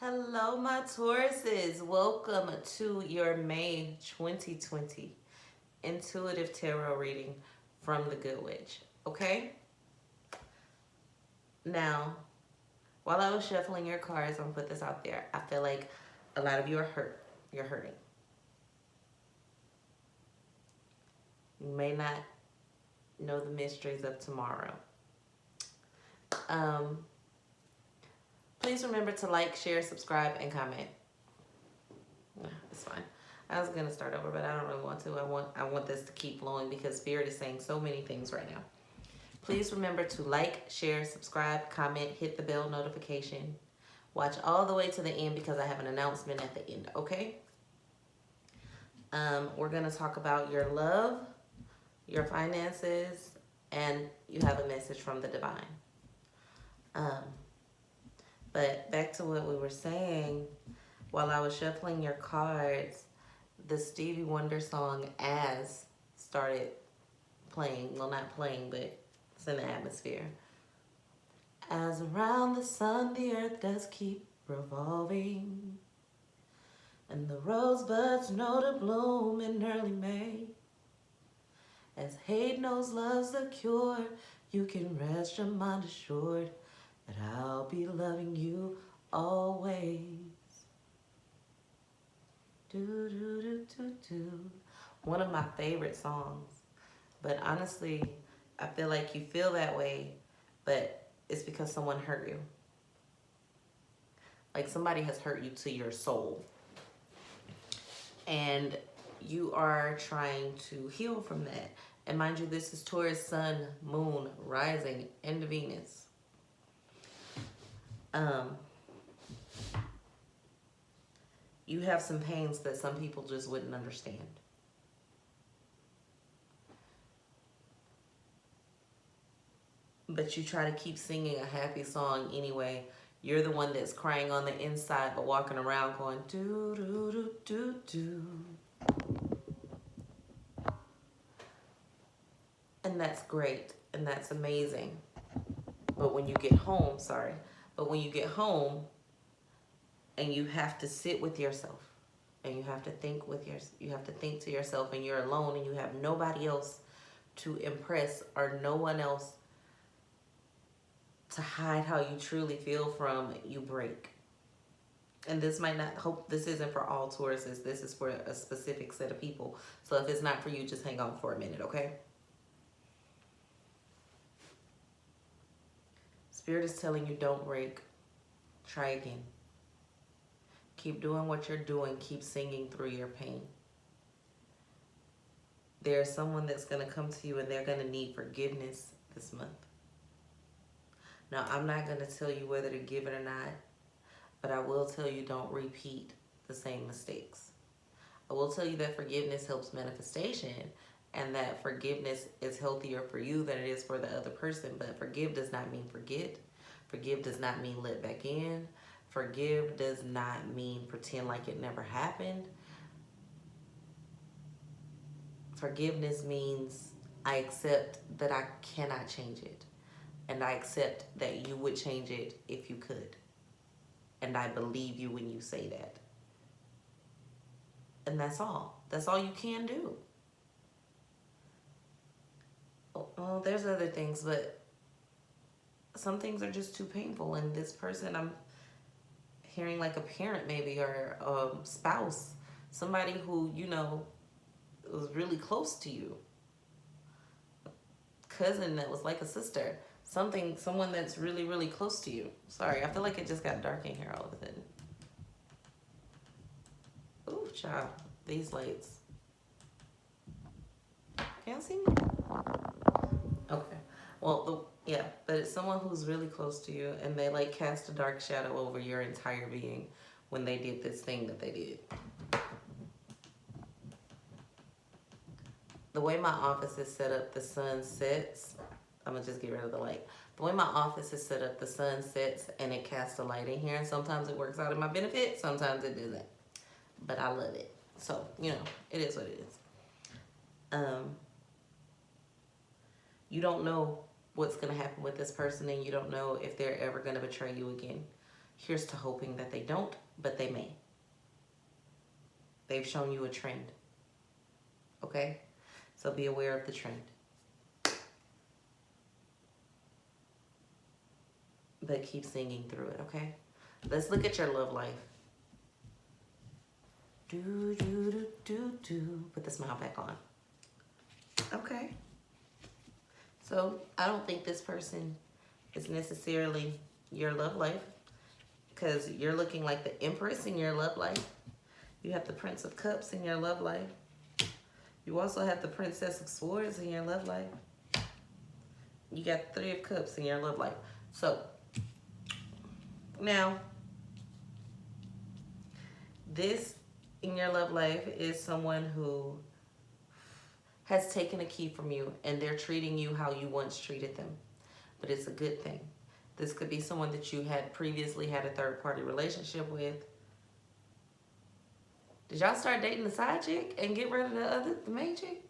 Hello, my Tauruses. Welcome to your May 2020 intuitive tarot reading from the Good Witch. Okay? Now, while I was shuffling your cards, I'm gonna put this out there. I feel like a lot of you are hurt. You're hurting. You may not know the mysteries of tomorrow. Um, Please remember to like, share, subscribe, and comment. It's fine. I was gonna start over, but I don't really want to. I want this to keep flowing because Spirit is saying so many things right now. Please remember to like, share, subscribe, comment, hit the bell notification. Watch all the way to the end because I have an announcement at the end, okay? We're gonna talk about your love, your finances, and you have a message from the divine. But back to what we were saying, while I was shuffling your cards, the Stevie Wonder song As started playing. Well, not playing, but it's in the atmosphere. As around the sun the earth does keep revolving, and the rosebuds know to bloom in early May. As hate knows love's the cure, you can rest your mind assured that I'll be loving you always. Do, do, do, do, do. One of my favorite songs. But honestly, I feel like you feel that way, but it's because someone hurt you. Like somebody has hurt you to your soul. And you are trying to heal from that. And mind you, this is Taurus, Sun, Moon, rising into Venus. You have some pains that some people just wouldn't understand. But you try to keep singing a happy song anyway. You're the one that's crying on the inside, but walking around going do do do do do. And that's great, and that's amazing. But when you get home, but when you get home and you have to sit with yourself and you have to think you have to think to yourself, and you're alone and you have nobody else to impress or no one else to hide how you truly feel from, you break. And this might not, hope this isn't for all Tauruses. This is for a specific set of people. So if it's not for you, just hang on for a minute, okay? Spirit is telling you don't break. Try again. Keep doing what you're doing. Keep singing through your pain. There's someone that's going to come to you and they're going to need forgiveness this month. Now, I'm not going to tell you whether to give it or not, but I will tell you don't repeat the same mistakes. I will tell you that forgiveness helps manifestation and that forgiveness is healthier for you than it is for the other person. But forgive does not mean forget. Forgive does not mean let back in. Forgive does not mean pretend like it never happened. Forgiveness means I accept that I cannot change it. And I accept that you would change it if you could. And I believe you when you say that. And that's all. That's all you can do. Well, there's other things, but some things are just too painful. And this person, I'm hearing like a parent maybe, or a spouse, somebody who, you know, was really close to you. A cousin that was like a sister. Someone that's really, really close to you. Sorry, I feel like it just got dark in here all of a sudden. Ooh, child, these lights. Can't see me? Okay. Well, yeah, but it's someone who's really close to you, and they like cast a dark shadow over your entire being when they did this thing that they did. The way my office is set up, the sun sets. I'm gonna just get rid of the light. The way my office is set up, the sun sets and it casts a light in here, and sometimes it works out in my benefit, sometimes it doesn't. But I love it. So, you know, it is what it is. You don't know what's gonna happen with this person, and you don't know if they're ever gonna betray you again. Here's to hoping that they don't, but they may. They've shown you a trend. Okay? So be aware of the trend. But keep singing through it, okay? Let's look at your love life. Do, do, do, do, do. Put the smile back on. Okay. So I don't think this person is necessarily your love life, because you're looking like the Empress in your love life. You have the Prince of Cups in your love life. You also have the Princess of Swords in your love life. You got the Three of Cups in your love life. So now, this in your love life is someone who has taken a key from you and they're treating you how you once treated them. But it's a good thing. This could be someone that you had previously had a third-party relationship with. Did y'all start dating the side chick and get rid of the main chick?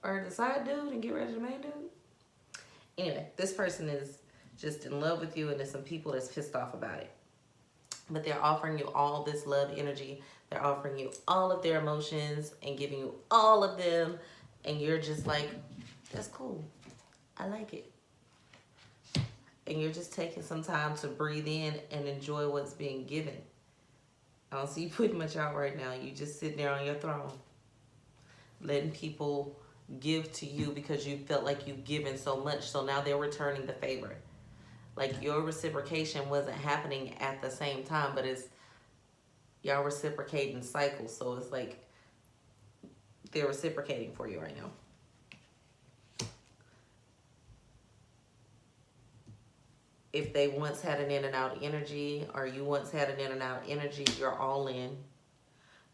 Or the side dude and get rid of the main dude? Anyway, this person is just in love with you, and there's some people that's pissed off about it. But they're offering you all this love energy. They're offering you all of their emotions and giving you all of them. And you're just like, that's cool. I like it. And you're just taking some time to breathe in and enjoy what's being given. I don't see you putting much out right now. You just sitting there on your throne, letting people give to you because you felt like you've given so much. So now they're returning the favor. Like your reciprocation wasn't happening at the same time, but it's y'all reciprocating cycles. So it's like they're reciprocating for you right now. If they once had an in and out energy, or you once had an in and out energy, you're all in.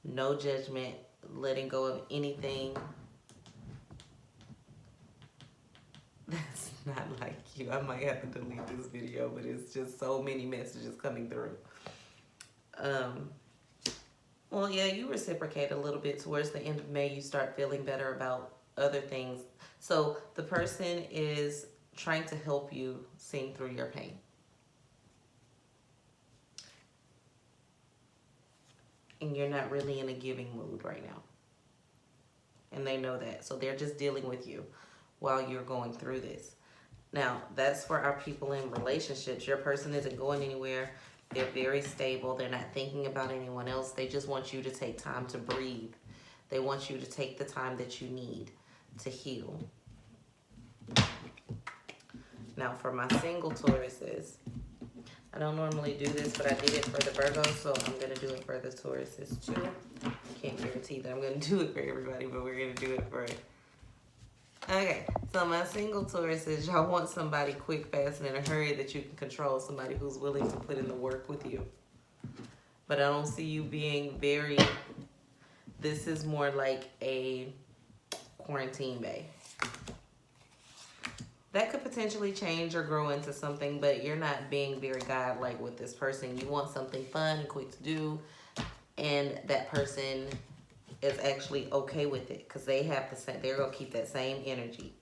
No judgment, letting go of anything. That's not like you. I might have to delete this video, but it's just so many messages coming through. Well, yeah, you reciprocate a little bit. Towards the end of May, you start feeling better about other things. So the person is trying to help you sing through your pain. And you're not really in a giving mood right now. And they know that. So they're just dealing with you while you're going through this. Now, that's for our people in relationships. Your person isn't going anywhere. They're very stable. They're not thinking about anyone else. They just want you to take time to breathe. They want you to take the time that you need to heal. Now, for my single Tauruses, I don't normally do this, but I did it for the Virgos, so I'm going to do it for the Tauruses too. Can't guarantee that I'm going to do it for everybody, but we're going to do it for it. Okay, so my single Tauruses, y'all want somebody quick, fast, and in a hurry that you can control, somebody who's willing to put in the work with you. But I don't see you being very, this is more like a quarantine bae. That could potentially change or grow into something, but you're not being very godlike with this person. You want something fun and quick to do, and that person is actually okay with it because they have the same, they're going to keep that same energy.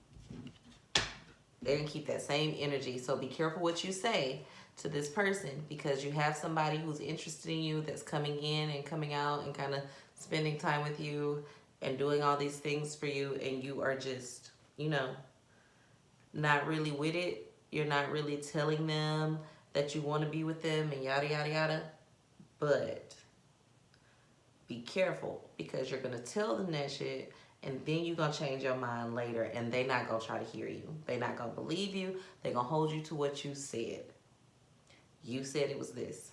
They're going to keep that same energy. So be careful what you say to this person, because you have somebody who's interested in you that's coming in and coming out and kind of spending time with you and doing all these things for you, and you are just, you know, not really with it. You're not really telling them that you want to be with them and yada, yada, yada. But be careful, because you're going to tell them that shit and then you're going to change your mind later and they're not going to try to hear you. They're not going to believe you. They're going to hold you to what you said. You said it was this.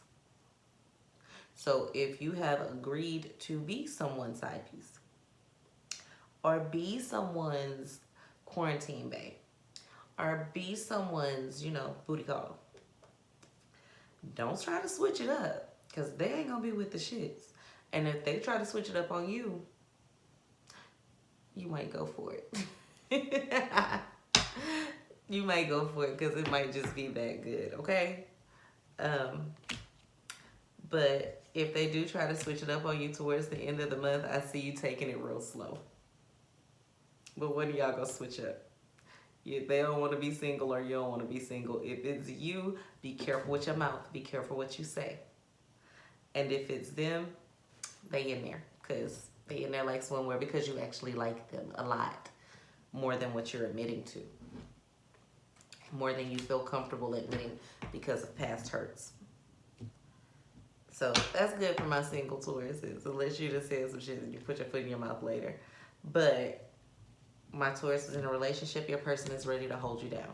So if you have agreed to be someone's side piece or be someone's quarantine babe, or be someone's, you know, booty call, don't try to switch it up, because they ain't gonna be with the shits. And if they try to switch it up on you, you might go for it. You might go for it, because it might just be that good, okay? But if they do try to switch it up on you towards the end of the month, I see you taking it real slow. But when are y'all gonna switch up? They don't want to be single, or you don't want to be single. If it's you, be careful with your mouth. Be careful what you say. And if it's them, they in there. Because they in there like swimwear because you actually like them a lot. More than what you're admitting to. More than you feel comfortable admitting because of past hurts. So that's good for my single Tauruses. Unless you just said some shit and you put your foot in your mouth later. But my Taurus is in a relationship. Your person is ready to hold you down.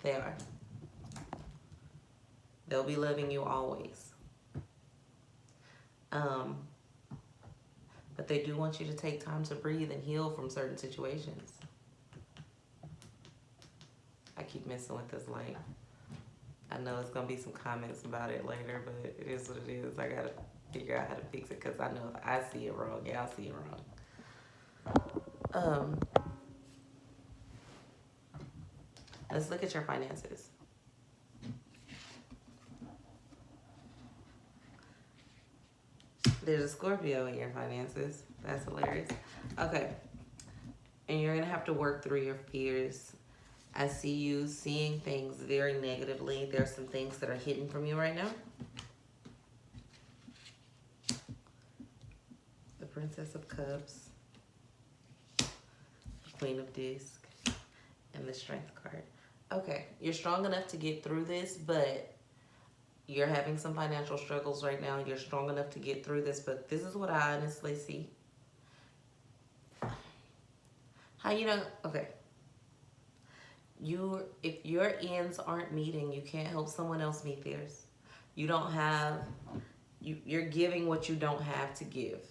They are. They'll be loving you always. But they do want you to take time to breathe and heal from certain situations. I keep messing with this light. I know it's going to be some comments about it later, but it is what it is. I got to figure out how to fix it because I know if I see it wrong, y'all see it wrong. Let's look at your finances. There's a Scorpio in your finances. That's hilarious. Okay. And you're going to have to work through your fears. I see you seeing things very negatively. There's some things that are hidden from you right now. The Princess of Cups. The Queen of Discs. And the Strength card. Okay. You're strong enough to get through this, but you're having some financial struggles right now. You're strong enough to get through this, but this is what I honestly see. How you know? Okay. If your ends aren't meeting, you can't help someone else meet theirs. You don't have, you're giving what you don't have to give.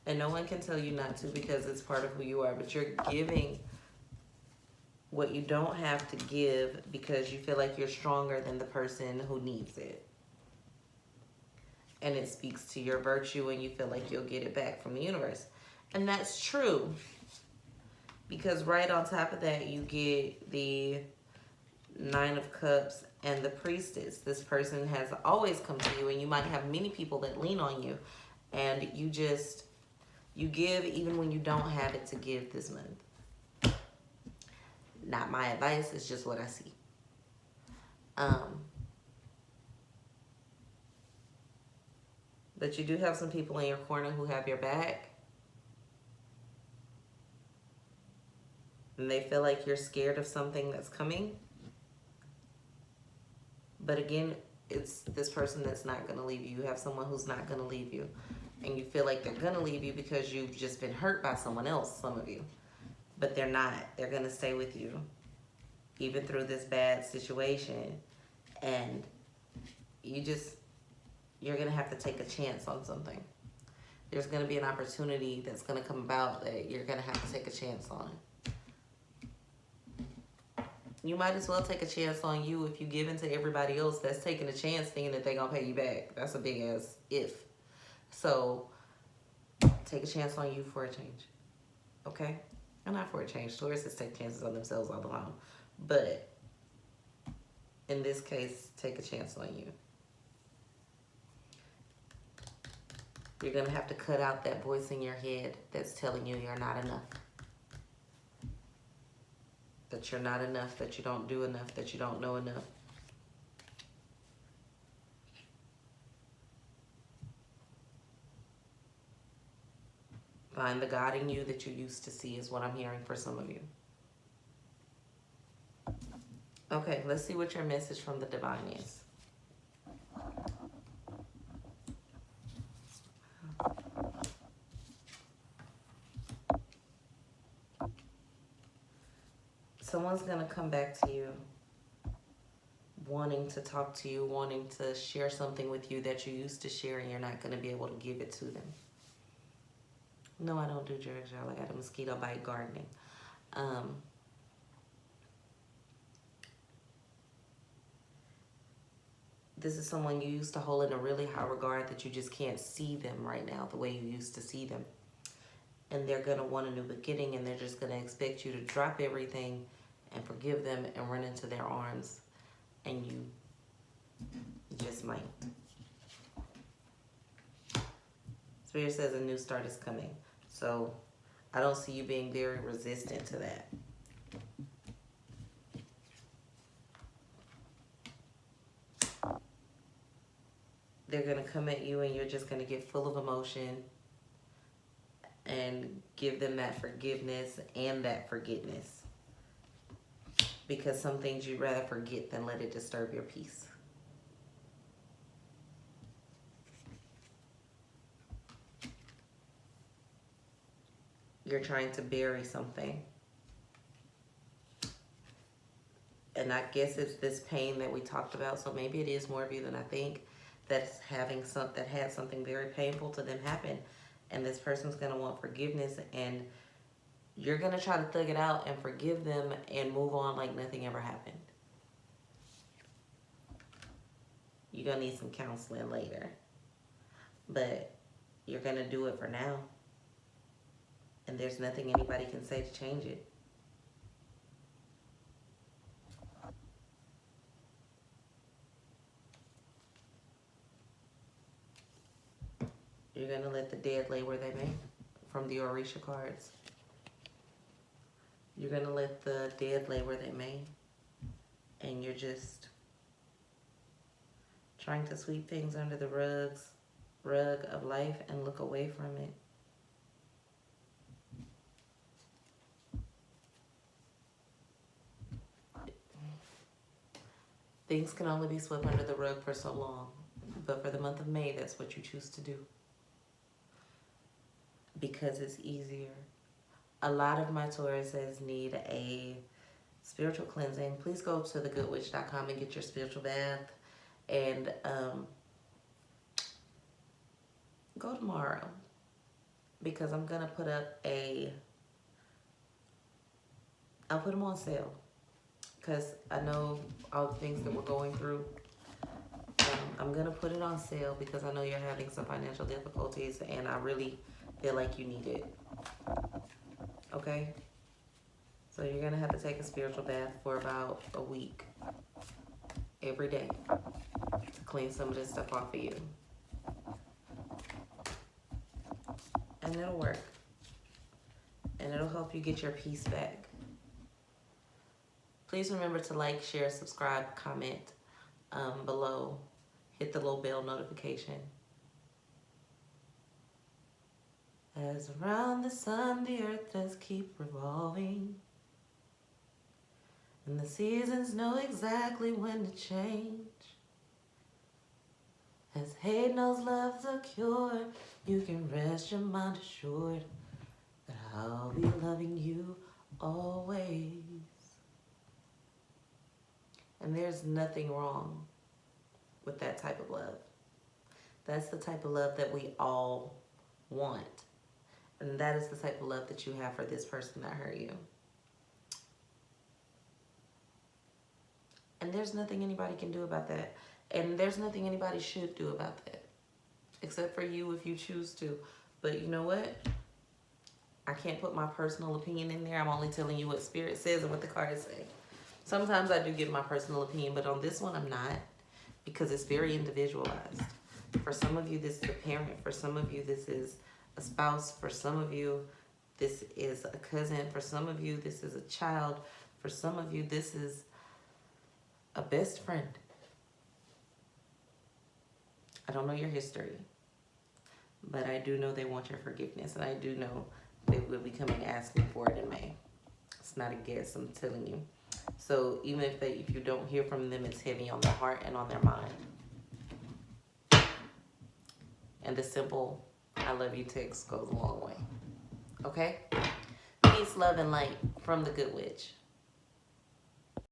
And no one can tell you not to because it's part of who you are, but you're giving what you don't have to give because you feel like you're stronger than the person who needs it. And it speaks to your virtue and you feel like you'll get it back from the universe. And that's true. Because right on top of that, you get the Nine of Cups and the Priestess. This person has always come to you, and you might have many people that lean on you. And you give even when you don't have it to give this month. Not my advice, it's just what I see. But you do have some people in your corner who have your back. And they feel like you're scared of something that's coming. But again, it's this person that's not going to leave you. You have someone who's not going to leave you. And you feel like they're going to leave you because you've just been hurt by someone else, some of you. But they're not. They're going to stay with you. Even through this bad situation. And you're going to have to take a chance on something. There's going to be an opportunity that's going to come about that you're going to have to take a chance on. You might as well take a chance on you if you give in to everybody else that's taking a chance thinking that they're going to pay you back. That's a big ass if. So, take a chance on you for a change. Okay? And not for a change. Tauruses take chances on themselves all alone. But, in this case, take a chance on you. You're going to have to cut out that voice in your head that's telling you you're not enough. That you're not enough, that you don't do enough, that you don't know enough. Find the God in you that you used to see is what I'm hearing for some of you. Okay, let's see what your message from the divine is. Someone's going to come back to you wanting to talk to you, wanting to share something with you that you used to share and you're not going to be able to give it to them. No, I don't do drugs, y'all. I got a mosquito bite gardening. This is someone you used to hold in a really high regard that you just can't see them right now the way you used to see them. And they're going to want a new beginning and they're just going to expect you to drop everything and forgive them and run into their arms. And you just might. Spirit says a new start is coming. So I don't see you being very resistant to that. They're going to come at you and you're just going to get full of emotion and give them that forgiveness and that forgiveness. Because some things you'd rather forget than let it disturb your peace. You're trying to bury something. And I guess it's this pain that we talked about. So maybe it is more of you than I think that had something very painful to them happen. And this person's going to want forgiveness. And you're going to try to thug it out and forgive them and move on like nothing ever happened. You're going to need some counseling later. But you're going to do it for now. And there's nothing anybody can say to change it. You're going to let the dead lay where they may, from the Orisha cards. You're going to let the dead lay where they may. And you're just trying to sweep things under the rug of life and look away from it. Things can only be swept under the rug for so long. But for the month of May, that's what you choose to do. Because it's easier. A lot of my Tauruses need a spiritual cleansing. Please go to thegoodwitch.com and get your spiritual bath. And go tomorrow. Because I'm going to put up I'll put them on sale. Because I know all the things that we're going through. I'm going to put it on sale because I know you're having some financial difficulties and I really feel like you need it. Okay? So you're going to have to take a spiritual bath for about a week. Every day. To clean some of this stuff off of you. And it'll work. And it'll help you get your peace back. Please remember to like, share, subscribe, comment below. Hit the little bell notification. As around the sun, the earth does keep revolving. And the seasons know exactly when to change. As hate knows love's a cure, you can rest your mind assured that I'll be loving you always. And there's nothing wrong with that type of love. That's the type of love that we all want. And that is the type of love that you have for this person that hurt you. And there's nothing anybody can do about that. And there's nothing anybody should do about that. Except for you if you choose to. But you know what? I can't put my personal opinion in there. I'm only telling you what Spirit says and what the cards say. Sometimes I do give my personal opinion, but on this one I'm not. Because it's very individualized. For some of you, this is a parent. For some of you, this is a spouse. For some of you, this is a cousin. For some of you, this is a child. For some of you, this is a best friend. I don't know your history. But I do know they want your forgiveness. And I do know they will be coming asking for it in May. It's not a guess, I'm telling you. So even if you don't hear from them, it's heavy on their heart and on their mind. And the simple I love you text goes a long way. Okay? Peace, love, and light from the Good Witch.